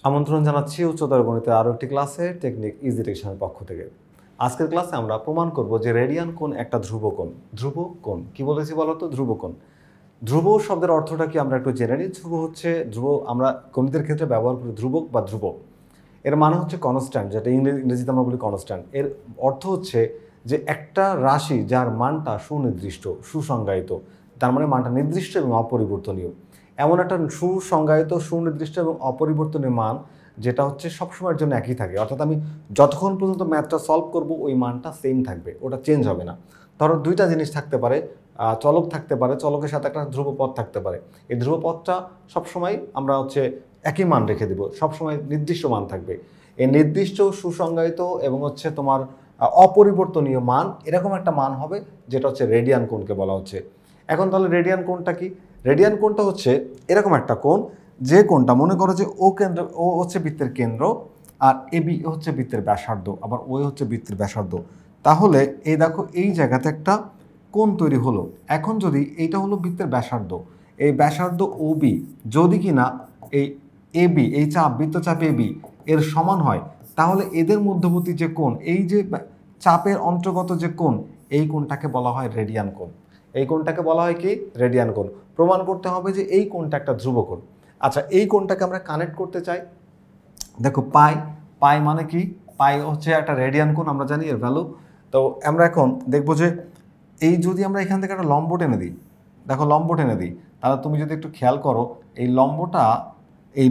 আমন্ত্রণ জানাচ্ছি উচ্চতর গণিতের আরও একটি ক্লাসে টেকনিক ইজি টেকশনের পক্ষ থেকে। আজকের ক্লাসে আমরা প্রমাণ করব যে রেডিয়ান কোণ একটা ধ্রুব কোণ। ধ্রুব কোণ কি বলেছি বলো তো? ধ্রুব কোণ। ধ্রুব শব্দের অর্থটা কি আমরা একটু জেনে নিই। ধ্রুব আমরা গণিতের ক্ষেত্রে ব্যবহার করি ধ্রুবক বা ধ্রুব। এর মানে হচ্ছে কনস্ট্যান্ট, যেটা ইংরেজিতে আমরা বলি কনস্ট্যান্ট। এর অর্থ হচ্ছে যে একটা রাশি যার মানটা সুনির্দিষ্ট, সুসংজ্ঞায়িত, তার মানে মানটা নির্দিষ্ট এবং অপরিবর্তনীয়। এমন একটা সুসংজ্ঞায়িত, সুনির্দিষ্ট এবং অপরিবর্তনীয় মান যেটা হচ্ছে সবসময়ের জন্য একই থাকে। অর্থাৎ আমি যতক্ষণ পর্যন্ত ম্যাথটা সলভ করব ওই মানটা সেম থাকবে, ওটা চেঞ্জ হবে না। ধরো দুইটা জিনিস থাকতে পারে, চলক থাকতে পারে, চলকের সাথে একটা ধ্রুবপদ থাকতে পারে। এই ধ্রুবপদটা সবসময় আমরা একই মান রেখে দেবো, সবসময় নির্দিষ্ট মান থাকবে। এই নির্দিষ্ট সুসংজ্ঞায়িত এবং তোমার অপরিবর্তনীয় মান, এরকম একটা মান হবে যেটা হচ্ছে রেডিয়ান কোণকে বলা হচ্ছে। এখন তাহলে রেডিয়ান কোণটা কি? রেডিয়ান কোণটা হচ্ছে এরকম একটা কোণ, যে কোণটা মনে করো যে ও হচ্ছে বৃত্তের কেন্দ্র, আর এবি হচ্ছে বৃত্তের ব্যাসার্ধ, আবার ও হচ্ছে বৃত্তের ব্যাসার্ধ। তাহলে এই দেখো এই জায়গাতে একটা কোণ তৈরি হলো। এখন যদি এইটা হলো বৃত্তের ব্যাসার্ধ, এই ব্যাসার্ধ ও বি যদি কিনা এই এবি, এই চাপ, বৃত্তচাপ এবি এর সমান হয়, তাহলে এদের মধ্যবর্তী যে কোণ, এই যে চাপের অন্তর্গত যে কোণ, এই কোণটাকে বলা হয় রেডিয়ান কোণ। এই কোণটাকে বলা হয় কি? রেডিয়ান কোণ। প্রমাণ করতে হবে যে এই কোণটা একটা ধ্রুব কোণ। আচ্ছা, এই কোণটাকে আমরা কানেক্ট করতে চাই। দেখো পাই, পাই মানে কি? পাই হচ্ছে একটা রেডিয়ান কোণ, আমরা জানি এর ভ্যালু। তো আমরা এখন দেখবো যে এই যদি আমরা এখান থেকে একটা লম্ব টেনে দিই, দেখো লম্ব টেনে দিই, তাহলে তুমি যদি একটু খেয়াল করো এই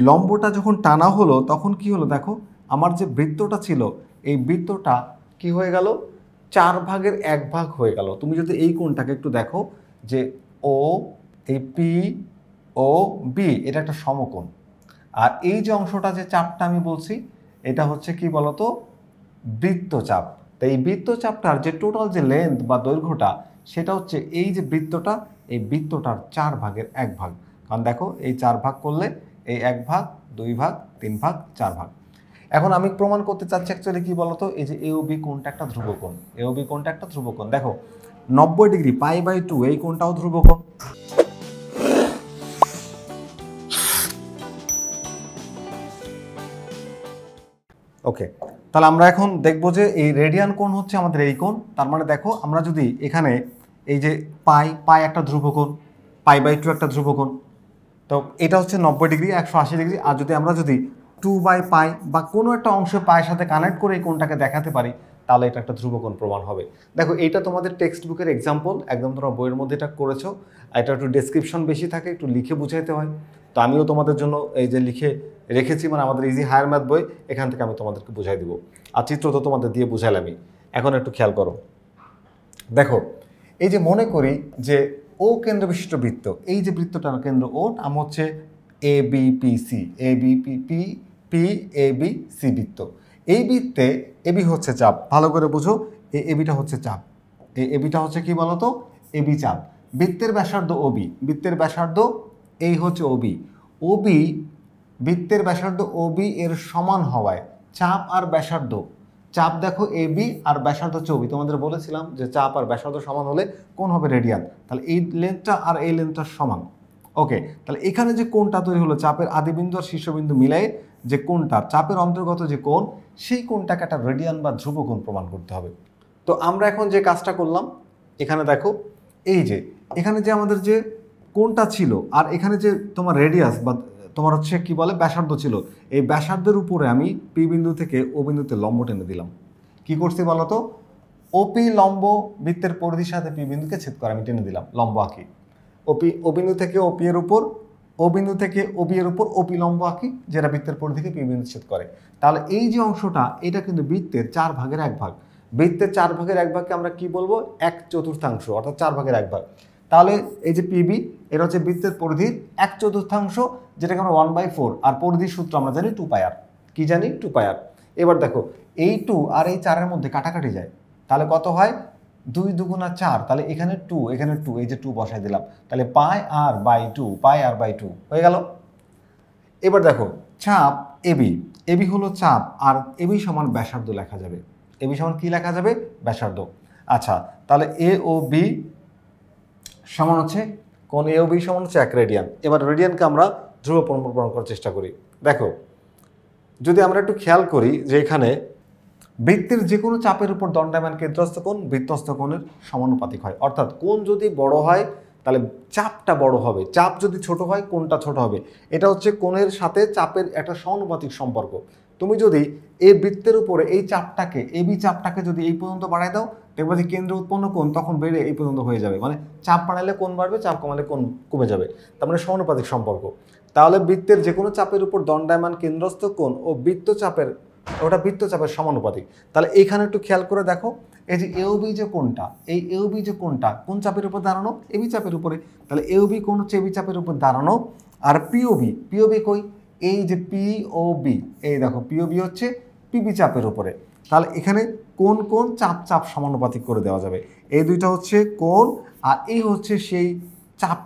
লম্বটা যখন টানা হলো তখন কি হলো? দেখো আমার যে বৃত্তটা ছিল, এই বৃত্তটা কি হয়ে গেল? 4/1 হয়ে গেল। তুমি যদি এই কোণটাকে একটু দেখো যে ও, এই পি ও বি, এটা একটা সমকোণ। আর এই যে অংশটা, যে চাপটা আমি বলছি, এটা হচ্ছে কি বলতো? বৃত্তচাপ। তো এই বৃত্তচাপটার যে টোটাল যে লেন্থ বা দৈর্ঘ্যটা, সেটা হচ্ছে এই যে বৃত্তটা, এই বৃত্তটার 4/1। কারণ দেখো এই 4 ভাগ করলে এই 1 ভাগ, 2 ভাগ, 3 ভাগ, 4 ভাগ। এখন আমি প্রমাণ করতে চাচ্ছি অ্যাকচুয়ালি কি বলতো, এই যে এওবি কোণটা একটা ধ্রুব কোণ। এওবি কোণটা একটা ধ্রুব কোণ। দেখো 90 ডিগ্রি π/2, এই কোণটাও ধ্রুব কোণ। ওকে, তাহলে আমরা এখন দেখবো যে এই রেডিয়ান কোণ হচ্ছে আমাদের এই কোণ। তার মানে দেখো আমরা যদি এখানে এই যে পাই একটা ধ্রুব কোণ, π/2 একটা ধ্রুব কোণ, তো এটা হচ্ছে 90 ডিগ্রি, 180 ডিগ্রি। আর আমরা যদি 2/π বা কোনো একটা অংশ পায়ের সাথে কানেক্ট করে এই কোণটাকে দেখাতে পারি, তাহলে এটা একটা ধ্রুবকোণ প্রমাণ হবে। দেখো এইটা তোমাদের টেক্সট বুকের এক্সাম্পল, একদম তোমরা বইয়ের মধ্যে এটা করেছো। এটা একটু ডেসক্রিপশন বেশি থাকে, একটু লিখে বুঝাইতে হয়। তো আমিও তোমাদের জন্য এই যে লিখে রেখেছি, মানে আমাদের ইজি হায়ার ম্যাথ বই, এখান থেকে আমি তোমাদেরকে বুঝাই দিব। আর চিত্র তো তোমাদের দিয়ে বুঝাইলামই। এখন একটু খেয়াল করো, দেখো এই যে মনে করি যে ও কেন্দ্র বিশিষ্ট বৃত্ত, এই যে বৃত্তটার কেন্দ্র ও, নাম হচ্ছে ABPC, ABPPABC বৃত্ত। এই বৃত্তে এবি হচ্ছে চাপ। ভালো করে বুঝো, এই এবিটা হচ্ছে চাপ। এই এবিটা হচ্ছে কি বলতো? এবি চাপ। বৃত্তের ব্যাসার্ধ ওবি, বৃত্তের ব্যাসার্ধ এই হচ্ছে ওবি। ওবি, বৃত্তের ব্যাসার্ধ ওবি এর সমান হওয়ায় চাপ আর ব্যাসার্ধ, চাপ দেখো এবি আর ব্যাসার্ধ হচ্ছে ওবি। তোমাদের বলেছিলাম যে চাপ আর ব্যাসার্ধ সমান হলে কোণ হবে রেডিয়ান। তাহলে এই লেন্থটা আর এই লেন্থটা সমান। ওকে, তাহলে এখানে যে কোণটা তৈরি হলো, চাপের আদিবিন্দু আর শীর্ষবিন্দু মিলাই যে কোণটা, চাপের অন্তর্গত যে কোণ, সেই কোণটাকে একটা রেডিয়ান বা ধ্রুব কোণ প্রমাণ করতে হবে। তো আমরা এখন যে কাজটা করলাম, এখানে দেখো এই যে এখানে যে আমাদের যে কোণটা ছিল, আর এখানে যে তোমার রেডিয়াস বা তোমার হচ্ছে কি বলে ব্যাসার্ধ ছিল, এই ব্যাসার্ধের উপরে আমি পি বিন্দু থেকে ও বিন্দুতে লম্ব টেনে দিলাম। কি করছি বলতো? ওপি লম্ব বৃত্তের পরিধির সাথে পি বিন্দুকে ছেদ করে আমি টেনে দিলাম, লম্ব আঁকি। ও বিন্দু থেকে ওপি এর উপর, ও বিন্দু থেকে ওবি এর উপর ওপি লম্ব আঁকি, যেটা বৃত্তের পরিধিকে পি বিন্দু ছেদ করে। তাহলে এই যে অংশটা, এটা কিন্তু বৃত্তের 4/1। বৃত্তের 4/1কে আমরা কি বলবো? 1/4, অর্থাৎ 4/1। তাহলে এই যে পিবি, এটা হচ্ছে বৃত্তের পরিধির 1/4, যেটাকে আমরা 1/4, আর পরিধির সূত্র আমরা জানি 2πr। কি জানি? 2πr। এবার দেখো এই 2 আর এই 4-এর মধ্যে কাটাকাটি যায়, তাহলে কত হয়? 2 2 4, তাহলে এখানে 2, এখানে 2, এই যে 2 বসাই দিলাম, তাহলে πr/2 হয়ে গেল। এবার দেখো চাপ এবি, এবি হলো চাপ, আর এবি সমান ব্যাসার্ধ লেখা যাবে। এবি সমান কি লেখা যাবে? ব্যাসার্ধ। আচ্ছা, তাহলে এ ও বি সমান হচ্ছে, কোণ এ ও বি সমান হচ্ছে 1 রেডিয়ান। এবার রেডিয়ানকে আমরা ধ্রুব প্রমাণ করার চেষ্টা করি। দেখো যদি আমরা একটু খেয়াল করি যে এখানে বৃত্তের যে কোনো চাপের উপর দণ্ডায়মান কেন্দ্রস্থ কোণ বৃত্তস্থ কোণের সমানুপাতিক হয়, অর্থাৎ কোণ যদি বড় হয় তাহলে চাপটা বড় হবে, চাপ যদি ছোট হয় কোণটা ছোট হবে। এটা হচ্ছে কোণের সাথে চাপের একটা সমানুপাতিক সম্পর্ক। তুমি যদি এই বৃত্তের উপরে এই চাপটাকে এবি চাপটাকে যদি এই পর্যন্ত বাড়ায় দাও, দেখবে যে কেন্দ্রে উৎপন্ন কোণ তখন বেড়ে এই পর্যন্ত হয়ে যাবে, মানে চাপ বাড়ালে কোণ বাড়বে, চাপ কমালে কোণ কমে যাবে, তার মানে সমানুপাতিক সম্পর্ক। তাহলে বৃত্তের যে কোনো চাপের উপর দণ্ডায়মান কেন্দ্রস্থ কোণ ও বৃত্তচাপের ওটা বৃত্তচাপের সমানুপাতিক। তাহলে এইখানে একটু খেয়াল করে দেখো, এই যে এওবি যে কোণটা, এই এওবি যে কোণটা কোন চাপের উপর দাঁড়ানো, এবি চাপের উপরে, তাহলে এওবি কোণ হচ্ছে এবি চাপের উপর দাঁড়ানো। আর পিওবি, পিওবি কই, এই যে পিওবি, এই দেখো পিওবি হচ্ছে পিবি চাপের উপরে। তাহলে এখানে কোন কোন চাপ চাপ সমানুপাতিক করে দেওয়া যাবে, এই দুইটা হচ্ছে কোণ আর এই হচ্ছে সেই চাপ,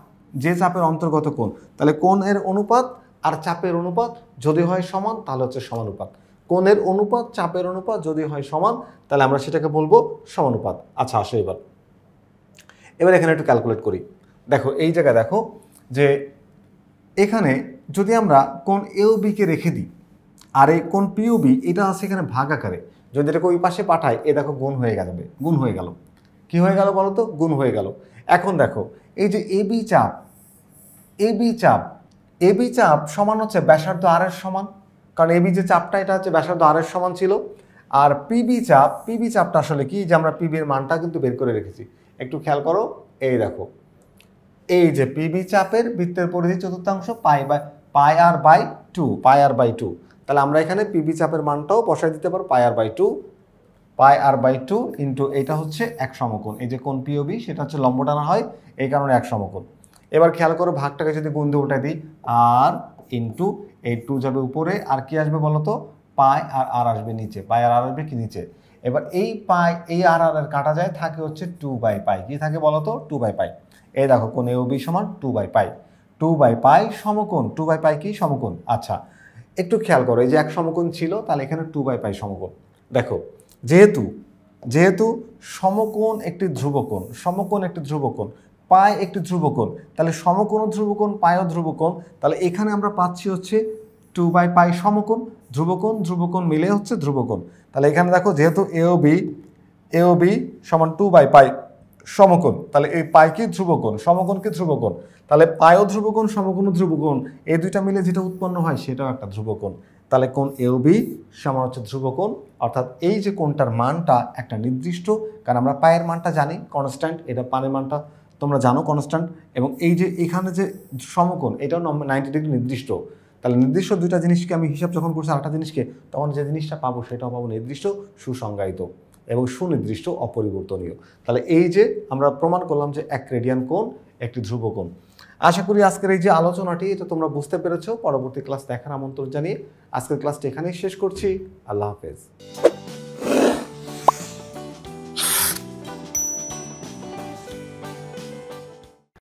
যে চাপের অন্তর্গত কোণ। তাহলে কোণের অনুপাত আর চাপের অনুপাত যদি হয় সমান তাহলে হচ্ছে সমানুপাত। কোণের অনুপাত চাপের অনুপাত যদি হয় সমান তাহলে আমরা সেটাকে বলবো সমানুপাত। আচ্ছা আসো এবার এখানে একটু ক্যালকুলেট করি। দেখো এই জায়গায় দেখো যে এখানে যদি আমরা কোণ এওবিকে রেখে দিই আর এই কোণ পিওবি এটা আছে এখানে ভাগ আকারে, যদি এটাকে ওই পাশে পাঠাই এ দেখো গুণ হয়ে যাবে, গুণ হয়ে গেল। কি হয়ে গেল বলো তো, গুণ হয়ে গেল। এখন দেখো এই যে এবি চাপ, এবি চাপ, এবি চাপ সমান হচ্ছে ব্যাসার্ধ আর এর সমান, কারণ এবি যে চাপটা এটা হচ্ছে ব্যাসার্ধ আর এর সমান ছিল। আর পিবি চাপ, পিবি চাপটা আসলে কি, যে আমরা পিবির মানটা কিন্তু বের করে রেখেছি, একটু খেয়াল করো। এই দেখো এই যে পিবি চাপের বৃত্তের পরিধি চতুর্থাংশ pi r by two, pi r by two. তাহলে আমরা এখানে পিবি চাপের মানটাও বসাই দিতে পারো pi r by two, pi r by two into এটা হচ্ছে এক সমকোণ, এই যে কোণ পিওবি সেটা হচ্ছে লম্ব টানা হয় এই কারণে এক সমকোণ। এবার খেয়াল করো ভাগটাকে যদি গুণ দিয়ে উঠাই দিই, আর ইন্টু এই টু যাবে উপরে আর কি আসবে বলো তো, পাই আর আর আসবে নিচে, পাই আর আর আসবে কি নিচে। এবার এই পাই এই আর আর কাটা যায়, থাকে হচ্ছে টু বাই পাই, কি থাকে বলো তো, টু বাই পাই। এই দেখো কোণ এওবি সমান two by pi, two by pi সমকোণ, টু বাই পাই কি সমকোণ। আচ্ছা একটু খেয়াল করো এই যে এক সমকোণ ছিল তাহলে এখানে টু বাই পাই সমকোণ। দেখো যেহেতু যেহেতু সমকোণ একটি ধ্রুবকোণ, সমকোণ একটি ধ্রুবকোণ, পাই একটি ধ্রুবকোণ, তাহলে সমকোণ ধ্রুবকোণ পায়ও ধ্রুবকোণ, তাহলে এখানে আমরা পাচ্ছি হচ্ছে টু বাই পাই সমকোণ, ধ্রুবকোণ ধ্রুবকোণ মিলে হচ্ছে ধ্রুবকোণ। তাহলে এখানে দেখো যেহেতু এওবি সমান টু বাই পাই সমকোণ, তাহলে এই পাই কি ধ্রুবকোণ, সমকোণ কি ধ্রুবকোণ, তাহলে পায়ও ধ্রুবকোণ সমকোণ ধ্রুবকোণ, এই দুইটা মিলে যেটা উৎপন্ন হয় সেটাও একটা ধ্রুবকোণ। তাহলে কোণ এওবি সমান হচ্ছে ধ্রুবকোণ, অর্থাৎ এই যে কোণটার মানটা একটা নির্দিষ্ট, কারণ আমরা পায়ের মানটা জানি কনস্ট্যান্ট, এটা পানের মানটা তোমরা জানো কনস্ট্যান্ট, এবং এই যে এখানে যে সমকোণ এটাও 90 ডিগ্রি নির্দিষ্ট। তাহলে নির্দিষ্ট দুইটা জিনিসকে আমি হিসাব যখন করছি আরেকটা জিনিসকে, তখন যে জিনিসটা পাবো সেটাও পাবো নির্দিষ্ট, সুসংজ্ঞায়িত এবং সুনির্দিষ্ট, অপরিবর্তনীয়। তাহলে এই যে আমরা প্রমাণ করলাম যে এক রেডিয়ান কোণ একটি ধ্রুবকোণ। আশা করি আজকের এই যে আলোচনাটি এটা তোমরা বুঝতে পেরেছো। পরবর্তী ক্লাস দেখার আমন্ত্রণ জানিয়ে আজকের ক্লাসটি এখানেই শেষ করছি। আল্লাহ হাফেজ।